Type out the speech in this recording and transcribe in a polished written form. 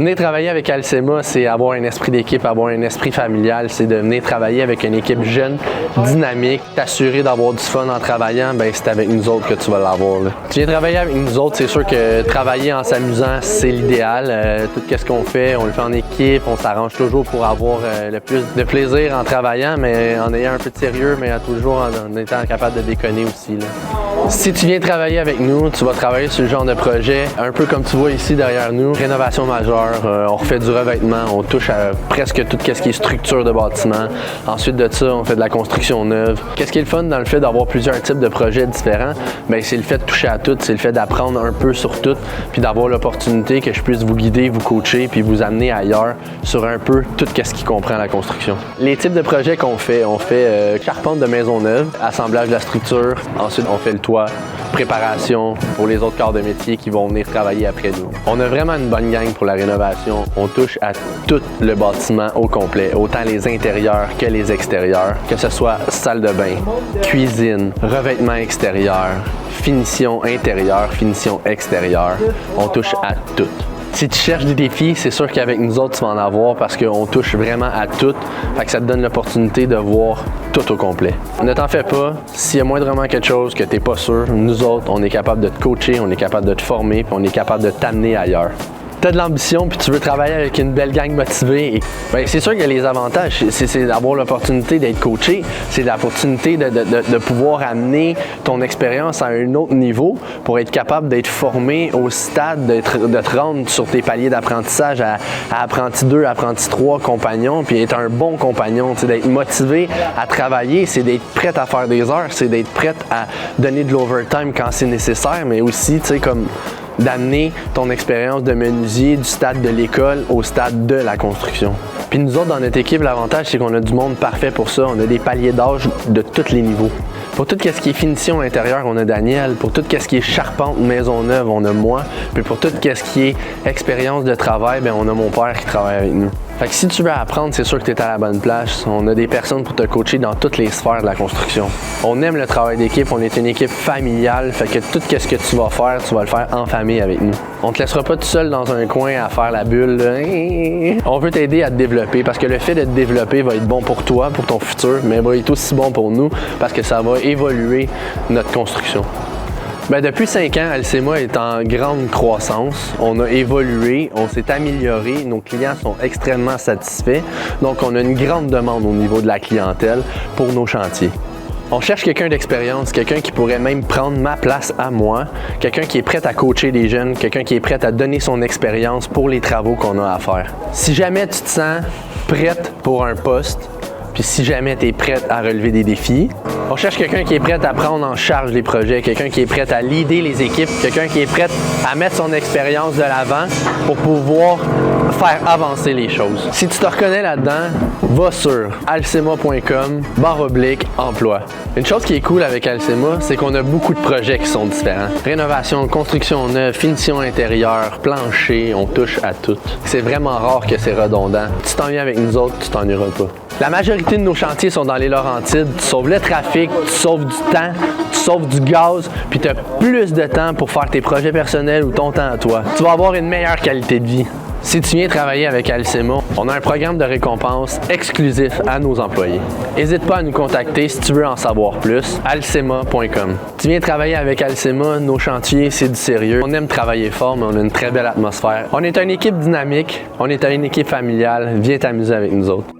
Venir travailler avec Alcema, c'est avoir un esprit d'équipe, avoir un esprit familial, c'est de venir travailler avec une équipe jeune, dynamique, t'assurer d'avoir du fun en travaillant, ben c'est avec nous autres que tu vas l'avoir. Tu viens travailler avec nous autres, c'est sûr que travailler en s'amusant, c'est l'idéal. Tout ce qu'on fait, on le fait en équipe, on s'arrange toujours pour avoir le plus de plaisir en travaillant, mais en ayant un peu de sérieux, mais toujours en étant capable de déconner aussi. Là. Si tu viens travailler avec nous, tu vas travailler sur le genre de projet, un peu comme tu vois ici derrière nous, rénovation majeure, on refait du revêtement, on touche à presque tout ce qui est structure de bâtiment. Ensuite de ça, on fait de la construction neuve. Qu'est-ce qui est le fun dans le fait d'avoir plusieurs types de projets différents? Bien, c'est le fait de toucher à tout, c'est le fait d'apprendre un peu sur tout, puis d'avoir l'opportunité que je puisse vous guider, vous coacher, puis vous amener ailleurs sur un peu tout ce qui comprend la construction. Les types de projets qu'on fait, on fait charpente de maison neuve, assemblage de la structure, ensuite on fait le toit, préparation pour les autres corps de métier qui vont venir travailler après nous. On a vraiment une bonne gang pour la rénovation. On touche à tout le bâtiment au complet, autant les intérieurs que les extérieurs, que ce soit salle de bain, cuisine, revêtement extérieur, finition intérieure, finition extérieure. On touche à tout. Si tu cherches des défis, c'est sûr qu'avec nous autres, tu vas en avoir parce qu'on touche vraiment à tout. Fait que ça te donne l'opportunité de voir tout au complet. Ne t'en fais pas. S'il y a moindrement quelque chose que tu n'es pas sûr, nous autres, on est capable de te coacher, on est capable de te former, puis on est capable de t'amener ailleurs. Tu as de l'ambition puis tu veux travailler avec une belle gang motivée, bien, c'est sûr que les avantages, c'est d'avoir l'opportunité d'être coaché, c'est l'opportunité de pouvoir amener ton expérience à un autre niveau pour être capable d'être formé au stade, de te rendre sur tes paliers d'apprentissage à apprenti 2, apprenti 3, compagnon, puis être un bon compagnon, d'être motivé à travailler, c'est d'être prêt à faire des heures, c'est d'être prêt à donner de l'overtime quand c'est nécessaire, mais aussi, tu sais, comme d'amener ton expérience de menuisier du stade de l'école au stade de la construction. Puis nous autres, dans notre équipe, l'avantage, c'est qu'on a du monde parfait pour ça. On a des paliers d'âge de tous les niveaux. Pour tout ce qui est finition intérieure, on a Daniel. Pour tout ce qui est charpente maison neuve, on a moi. Puis pour tout ce qui est expérience de travail, bien, on a mon père qui travaille avec nous. Fait que si tu veux apprendre, c'est sûr que tu es à la bonne place. On a des personnes pour te coacher dans toutes les sphères de la construction. On aime le travail d'équipe, on est une équipe familiale, fait que tout ce que tu vas le faire en famille avec nous. On ne te laissera pas tout seul dans un coin à faire la bulle. On veut t'aider à te développer parce que le fait de te développer va être bon pour toi, pour ton futur, mais va être aussi bon pour nous parce que ça va évoluer notre construction. Bien, depuis 5 ans, Alcema est en grande croissance. On a évolué, on s'est amélioré, nos clients sont extrêmement satisfaits. Donc, on a une grande demande au niveau de la clientèle pour nos chantiers. On cherche quelqu'un d'expérience, quelqu'un qui pourrait même prendre ma place à moi, quelqu'un qui est prêt à coacher les jeunes, quelqu'un qui est prêt à donner son expérience pour les travaux qu'on a à faire. Si jamais tu te sens prête pour un poste, puis si jamais tu es prête à relever des défis, on cherche quelqu'un qui est prêt à prendre en charge les projets, quelqu'un qui est prêt à leader les équipes, quelqu'un qui est prêt à mettre son expérience de l'avant pour pouvoir faire avancer les choses. Si tu te reconnais là-dedans, va sur alcema.com/emploi. Une chose qui est cool avec Alcema, c'est qu'on a beaucoup de projets qui sont différents. Rénovation, construction neuve, finition intérieure, plancher, on touche à tout. C'est vraiment rare que c'est redondant. Si tu t'en viens avec nous autres, tu t'ennuieras pas. La majorité de nos chantiers sont dans les Laurentides. Tu sauves le trafic, tu sauves du temps, tu sauves du gaz, puis tu as plus de temps pour faire tes projets personnels ou ton temps à toi. Tu vas avoir une meilleure qualité de vie. Si tu viens travailler avec Alcema, on a un programme de récompense exclusif à nos employés. N'hésite pas à nous contacter si tu veux en savoir plus. alcema.com. Tu viens travailler avec Alcema, nos chantiers, c'est du sérieux. On aime travailler fort, mais on a une très belle atmosphère. On est une équipe dynamique, on est une équipe familiale. Viens t'amuser avec nous autres.